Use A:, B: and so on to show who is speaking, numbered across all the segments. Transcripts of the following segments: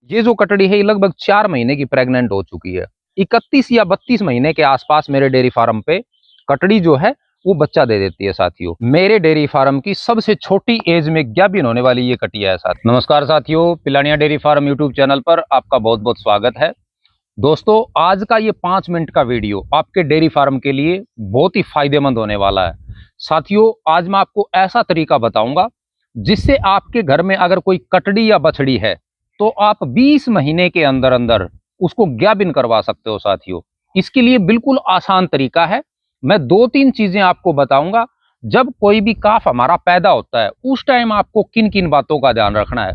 A: ये जो कटड़ी है ये लगभग 4 महीने की प्रेग्नेंट हो चुकी है। 31 या 32 महीने के आसपास मेरे डेयरी फार्म पे कटड़ी जो है वो बच्चा दे देती है साथियों। मेरे डेयरी फार्म की सबसे छोटी एज में गाभिन होने वाली ये कटिया है साथ। नमस्कार साथियों, Pilania dairy farm YouTube channel पर आपका बहुत बहुत स्वागत है। दोस्तों, आज का ये 5 मिनट का वीडियो आपके डेयरी फार्म के लिए बहुत ही फायदेमंद होने वाला है। साथियों, आज मैं आपको ऐसा तरीका बताऊंगा जिससे आपके घर में अगर कोई कटड़ी या बछड़ी है तो आप 20 महीने के अंदर अंदर उसको गाभिन करवा सकते हो साथियों। इसके लिए बिल्कुल आसान तरीका है। मैं 2-3 चीजें आपको बताऊंगा। जब कोई भी काफ हमारा पैदा होता है उस टाइम आपको किन किन बातों का ध्यान रखना है,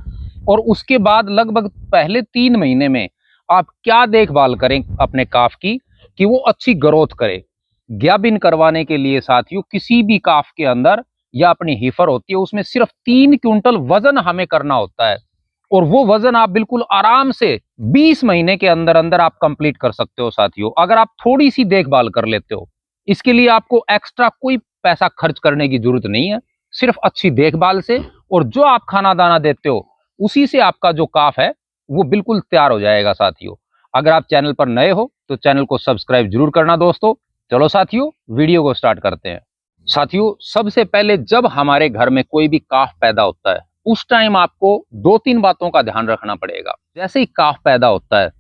A: और उसके बाद लगभग पहले 3 महीने में आप क्या देखभाल करें अपने काफ की कि वो अच्छी ग्रोथ करे। गाभिन करवाने के लिए साथियों किसी भी काफ के अंदर या अपनी हीफर होती है उसमें सिर्फ 3 क्विंटल वजन हमें करना होता है, और वो वजन आप बिल्कुल आराम से 20 महीने के अंदर अंदर आप कंप्लीट कर सकते हो साथियों, अगर आप थोड़ी सी देखभाल कर लेते हो। इसके लिए आपको एक्स्ट्रा कोई पैसा खर्च करने की जरूरत नहीं है। सिर्फ अच्छी देखभाल से और जो आप खाना दाना देते हो उसी से आपका जो काफ है वो बिल्कुल तैयार हो जाएगा साथियों। अगर आप चैनल पर नए हो तो चैनल को सब्सक्राइब जरूर करना दोस्तों। चलो साथियों, वीडियो को स्टार्ट करते हैं। साथियों, सबसे पहले जब हमारे घर में कोई भी काफ पैदा होता है उस टाइम आपको 2-3 बातों का ध्यान रखना पड़ेगा। जैसे ही काफ पैदा होता है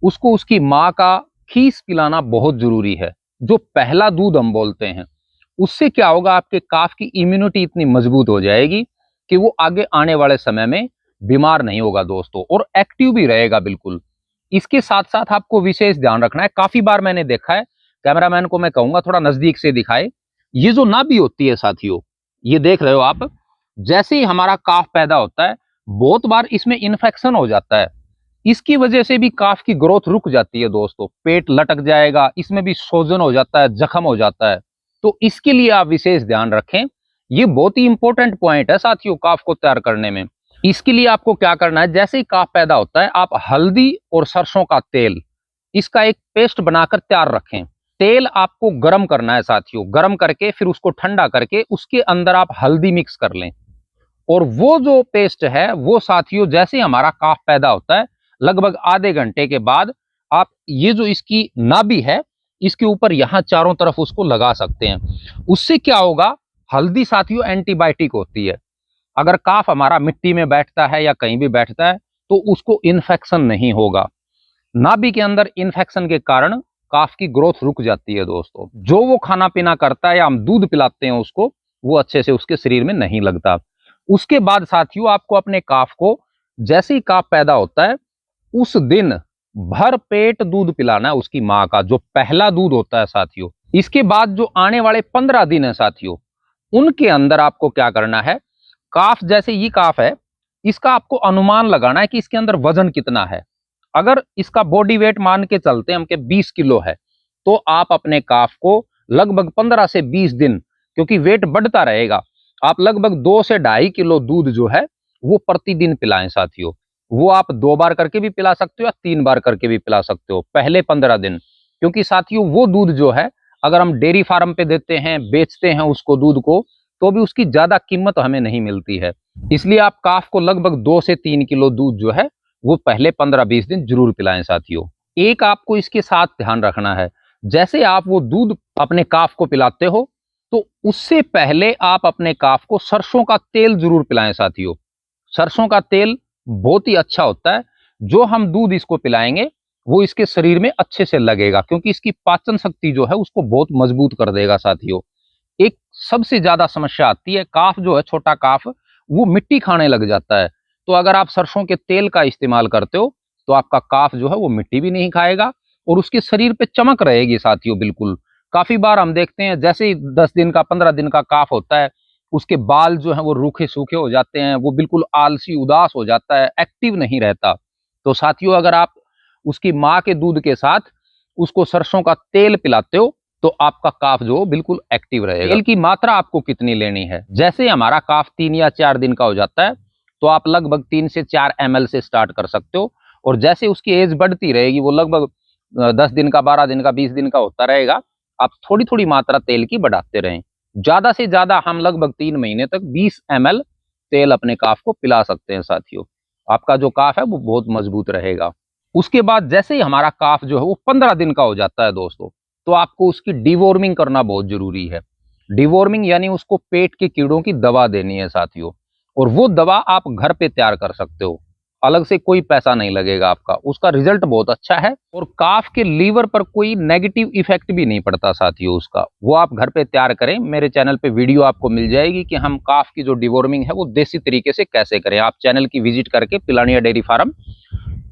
A: उसको उसकी माँ का खीस पिलाना बहुत जरूरी है। जो पहला दूध हम बोलते हैं उससे क्या होगा, आपके काफ की इम्यूनिटी इतनी मजबूत हो जाएगी कि वो आगे आने वाले समय में बीमार नहीं होगा दोस्तों, और एक्टिव भी रहेगा बिल्कुल। इसके साथ साथ आपको विशेष ध्यान रखना है। काफी बार मैंने देखा है, कैमरामैन को मैं कहूंगा थोड़ा नजदीक से दिखाए, ये जो नाभि होती है साथियों, ये देख रहे हो आप, जैसे ही हमारा काफ पैदा होता है बहुत बार इसमें इन्फेक्शन हो जाता है। इसकी वजह से भी काफ की ग्रोथ रुक जाती है दोस्तों, पेट लटक जाएगा, इसमें भी सोजन हो जाता है, जख्म हो जाता है। तो इसके लिए आप विशेष ध्यान रखें। ये बहुत ही इंपॉर्टेंट पॉइंट है साथियों काफ को तैयार करने में। इसके लिए आपको क्या करना है, जैसे ही काफ पैदा होता है आप हल्दी और सरसों का तेल, इसका एक पेस्ट बनाकर तैयार रखें। तेल आपको गर्म करना है साथियों, गर्म करके फिर उसको ठंडा करके उसके अंदर आप हल्दी मिक्स कर लें, और वो जो पेस्ट है वो साथियों जैसे ही हमारा काफ पैदा होता है लगभग आधे घंटे के बाद आप ये जो इसकी नाभि है इसके ऊपर यहां चारों तरफ उसको लगा सकते हैं। उससे क्या होगा, हल्दी साथियों एंटीबायोटिक होती है। अगर काफ हमारा मिट्टी में बैठता है या कहीं भी बैठता है तो उसको इन्फेक्शन नहीं होगा। नाभि के अंदर इन्फेक्शन के कारण काफ की ग्रोथ रुक जाती है दोस्तों। जो वो खाना पीना करता है या हम दूध पिलाते हैं उसको, वो अच्छे से उसके शरीर में नहीं लगता। उसके बाद साथियों आपको अपने काफ को जैसे ही काफ पैदा होता है उस दिन भर पेट दूध पिलाना है उसकी माँ का, जो पहला दूध होता है साथियों। इसके बाद जो आने वाले 15 दिन है साथियों, उनके अंदर आपको क्या करना है, काफ जैसे ये काफ है इसका आपको अनुमान लगाना है कि इसके अंदर वजन कितना है। अगर इसका बॉडी वेट मान के चलते हैं हम कि 20 किलो है, तो आप अपने काफ को लगभग 15 से 20 दिन, क्योंकि वेट बढ़ता रहेगा, आप लगभग 2 से 2.5 किलो दूध जो है वो प्रतिदिन पिलाएं साथियों। वो आप 2 बार करके भी पिला सकते हो या 3 बार करके भी पिला सकते हो पहले 15 दिन। क्योंकि साथियों वो दूध जो है अगर हम डेयरी फार्म पे देते हैं, बेचते हैं उसको दूध को, तो भी उसकी ज्यादा कीमत हमें नहीं मिलती है। इसलिए आप काफ को लगभग 2 से 3 किलो दूध जो है वो पहले 15-20 दिन जरूर पिलाएं साथियों। एक आपको इसके साथ ध्यान रखना है, जैसे आप वो दूध अपने काफ को पिलाते हो तो उससे पहले आप अपने काफ को सरसों का तेल जरूर पिलाएं साथियों। सरसों का तेल बहुत ही अच्छा होता है। जो हम दूध इसको पिलाएंगे वो इसके शरीर में अच्छे से लगेगा, क्योंकि इसकी पाचन शक्ति जो है उसको बहुत मजबूत कर देगा साथियों। एक सबसे ज्यादा समस्या आती है, काफ जो है छोटा काफ वो मिट्टी खाने लग जाता है। तो अगर आप सरसों के तेल का इस्तेमाल करते हो तो आपका काफ जो है वो मिट्टी भी नहीं खाएगा और उसके शरीर पे चमक रहेगी साथियों बिल्कुल। काफी बार हम देखते हैं जैसे ही 10 दिन का 15 दिन का काफ होता है उसके बाल जो है वो रूखे सूखे हो जाते हैं, वो बिल्कुल आलसी उदास हो जाता है, एक्टिव नहीं रहता। तो साथियों अगर आप उसकी माँ के दूध के साथ उसको सरसों का तेल पिलाते हो तो आपका काफ जो बिल्कुल एक्टिव रहेगा। तेल की मात्रा आपको कितनी लेनी है, जैसे हमारा काफ 3 या 4 दिन का हो जाता है तो आप लगभग 3 से 4 ml से स्टार्ट कर सकते हो, और जैसे उसकी एज बढ़ती रहेगी वो लगभग 10 दिन का, 12 दिन का, 20 दिन का होता रहेगा, आप थोड़ी थोड़ी मात्रा तेल की बढ़ाते रहें। ज्यादा से ज्यादा हम लगभग 3 महीने तक 20 ml तेल अपने काफ को पिला सकते हैं साथियों। आपका जो काफ है वो बहुत मजबूत रहेगा। उसके बाद जैसे ही हमारा काफ जो है वो 15 दिन का हो जाता है दोस्तों, तो आपको उसकी डिवॉर्मिंग करना बहुत जरूरी है। डिवॉर्मिंग यानी उसको पेट के कीड़ों की दवा देनी है साथियों, और वो दवा आप घर पे तैयार कर सकते हो, अलग से कोई पैसा नहीं लगेगा आपका। उसका रिजल्ट बहुत अच्छा है और काफ के लीवर पर कोई नेगेटिव इफेक्ट भी नहीं पड़ता साथियों उसका। वो आप घर पे तैयार करें, मेरे चैनल पे वीडियो आपको मिल जाएगी कि हम काफ की जो डिवॉर्मिंग है वो देसी तरीके से कैसे करें। आप चैनल की विजिट करके Pilania dairy farm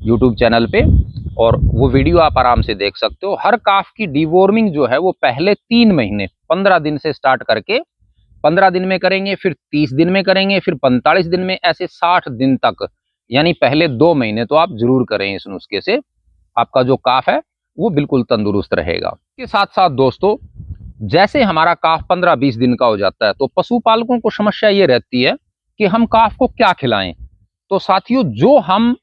A: YouTube channel पे, और वो वीडियो आप आराम से देख सकते हो। हर काफ की डिवॉर्मिंग जो है वो पहले 3 महीने 15 दिन से स्टार्ट करके 15 दिन में करेंगे, फिर 30 दिन में करेंगे, फिर 45 दिन में, ऐसे 60 दिन तक, यानी पहले 2 महीने तो आप जरूर करें इस नुस्खे से। आपका जो काफ है वो बिल्कुल तंदुरुस्त रहेगा। इसके साथ साथ दोस्तों, जैसे हमारा काफ 15-20 दिन का हो जाता है तो पशुपालकों को समस्या ये रहती है कि हम काफ को क्या खिलाएं। तो साथियों, जो हम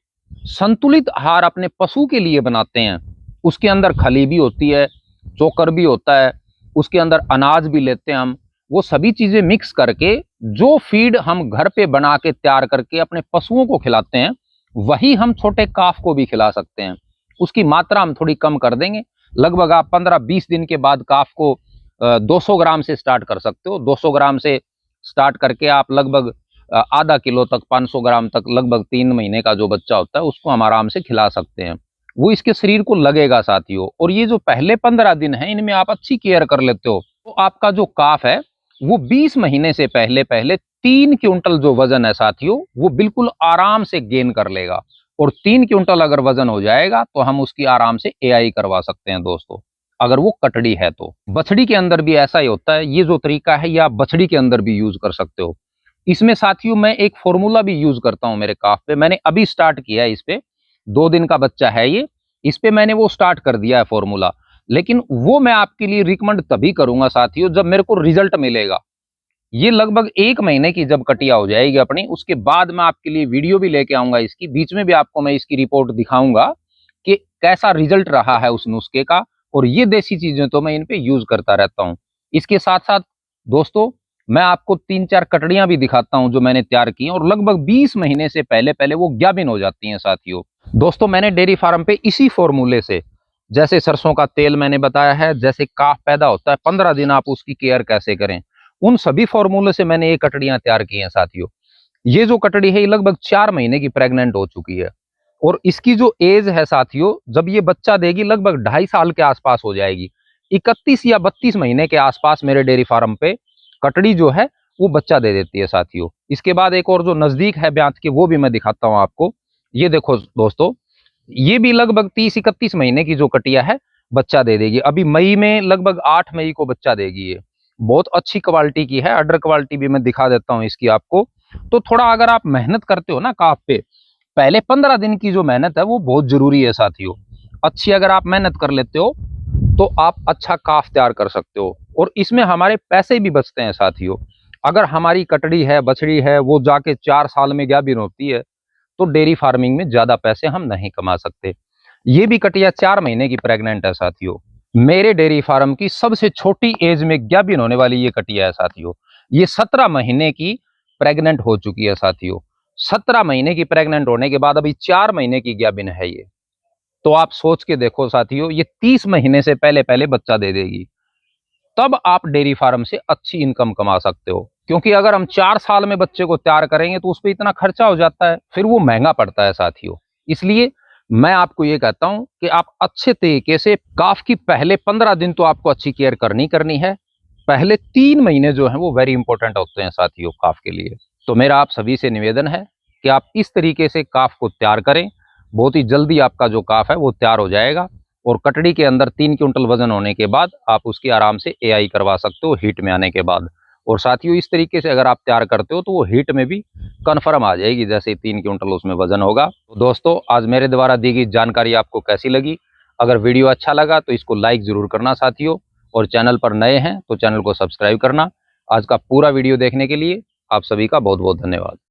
A: संतुलित आहार अपने पशु के लिए बनाते हैं, उसके अंदर खली भी होती है, चोकर भी होता है, उसके अंदर अनाज भी लेते हैं हम, वो सभी चीजें मिक्स करके जो फीड हम घर पे बना के तैयार करके अपने पशुओं को खिलाते हैं, वही हम छोटे काफ को भी खिला सकते हैं। उसकी मात्रा हम थोड़ी कम कर देंगे। लगभग आप 15-20 दिन के बाद काफ को 200 ग्राम से स्टार्ट कर सकते हो। 200 ग्राम से स्टार्ट करके आप लगभग आधा किलो तक, 500 ग्राम तक, लगभग 3 महीने का जो बच्चा होता है उसको हम आराम से खिला सकते हैं। वो इसके शरीर को लगेगा साथियों। और ये जो पहले 15 दिन है, इनमें आप अच्छी केयर कर लेते हो तो आपका जो काफ है वो 20 महीने से पहले पहले 3 क्विंटल जो वजन है साथियों, वो बिल्कुल आराम से गेन कर लेगा। और 3 क्विंटल अगर वजन हो जाएगा तो हम उसकी आराम से एआई करवा सकते हैं दोस्तों, अगर वो कटड़ी है तो। बछड़ी के अंदर भी ऐसा ही होता है। ये जो तरीका है ये आप बछड़ी के अंदर भी यूज कर सकते हो। इसमें साथियों मैं एक फॉर्मूला भी यूज करता हूं मेरे काफ पे। मैंने अभी स्टार्ट किया है इस पे, 2 दिन का बच्चा है ये, इस पे मैंने वो स्टार्ट कर दिया है फॉर्मूला। लेकिन वो मैं आपके लिए रिकमेंड तभी करूंगा साथियों जब मेरे को रिजल्ट मिलेगा। ये लगभग 1 महीने की जब कटिया हो जाएगी अपनी, उसके बाद मैं आपके लिए वीडियो भी लेके आऊंगा इसकी, बीच में भी आपको मैं इसकी रिपोर्ट दिखाऊंगा कि कैसा रिजल्ट रहा है उस नुस्खे का। और ये देसी चीजें तो मैं इन पे यूज करता रहता हूं। इसके साथ साथ दोस्तों, मैं आपको 3-4 कटड़ियां भी दिखाता हूं जो मैंने तैयार की हैं, और लगभग 20 महीने से पहले पहले वो गाभिन हो जाती हैं साथियों। दोस्तों, मैंने डेयरी फार्म पे इसी फॉर्मूले से, जैसे सरसों का तेल मैंने बताया है, जैसे काफ पैदा होता है 15 दिन आप उसकी केयर कैसे करें, उन सभी फॉर्मूले से मैंने ये कटड़ियां तैयार की हैं साथियों। ये जो कटड़ी है ये लगभग 4 महीने की प्रेग्नेंट हो चुकी है, और इसकी जो एज है साथियों, जब ये बच्चा देगी लगभग 2.5 साल के आसपास हो जाएगी। 31 या 32 महीने के आसपास मेरे डेयरी फार्म पे कटड़ी जो है वो बच्चा दे देती है साथियों। इसके बाद एक और जो नजदीक है ब्यांत के, वो भी मैं दिखाता हूं आपको। ये देखो दोस्तों, ये भी लगभग 30-31 महीने की जो कटिया है बच्चा दे देगी। अभी मई में लगभग 8 मई को बच्चा देगी। ये बहुत अच्छी क्वालिटी की है, अडर क्वालिटी भी मैं दिखा देता हूं इसकी आपको। तो थोड़ा अगर आप मेहनत करते हो ना काफ पे, पहले 15 दिन की जो मेहनत है वो बहुत जरूरी है साथियों। अच्छी अगर आप मेहनत कर लेते हो तो आप अच्छा काफ तैयार कर सकते हो, और इसमें हमारे पैसे भी बचते हैं साथियों। अगर हमारी कटड़ी है, बछड़ी है, वो जाके 4 साल में गाभिन होती है तो डेयरी फार्मिंग में ज्यादा पैसे हम नहीं कमा सकते। ये भी कटिया 4 महीने की प्रेग्नेंट है साथियों। मेरे डेयरी फार्म की सबसे छोटी एज में गाभिन होने वाली ये कटिया है साथियों। ये 17 महीने की प्रेग्नेंट हो चुकी है साथियों। 17 महीने की प्रेग्नेंट होने के बाद अभी 4 महीने की गाभिन है ये। तो आप सोच के देखो साथियों, ये 30 महीने से पहले पहले बच्चा दे देगी। तब आप डेयरी फार्म से अच्छी इनकम कमा सकते हो। क्योंकि अगर हम 4 साल में बच्चे को तैयार करेंगे तो उस पर इतना खर्चा हो जाता है, फिर वो महंगा पड़ता है साथियों। इसलिए मैं आपको ये कहता हूं कि आप अच्छे तरीके से काफ की पहले 15 दिन तो आपको अच्छी केयर करनी है। पहले 3 महीने जो है वो वेरी इंपॉर्टेंट होते हैं साथियों काफ के लिए। तो मेरा आप सभी से निवेदन है कि आप इस तरीके से काफ को तैयार करें। बहुत ही जल्दी आपका जो काफ है वो तैयार हो जाएगा, और कटड़ी के अंदर 3 क्विंटल वजन होने के बाद आप उसकी आराम से एआई करवा सकते हो हीट में आने के बाद। और साथियों, इस तरीके से अगर आप तैयार करते हो तो वो हीट में भी कन्फर्म आ जाएगी जैसे ही 3 क्विंटल उसमें वजन होगा। तो दोस्तों, आज मेरे द्वारा दी गई जानकारी आपको कैसी लगी? अगर वीडियो अच्छा लगा तो इसको लाइक जरूर करना साथियों, और चैनल पर नए हैं तो चैनल को सब्सक्राइब करना। आज का पूरा वीडियो देखने के लिए आप सभी का बहुत बहुत धन्यवाद।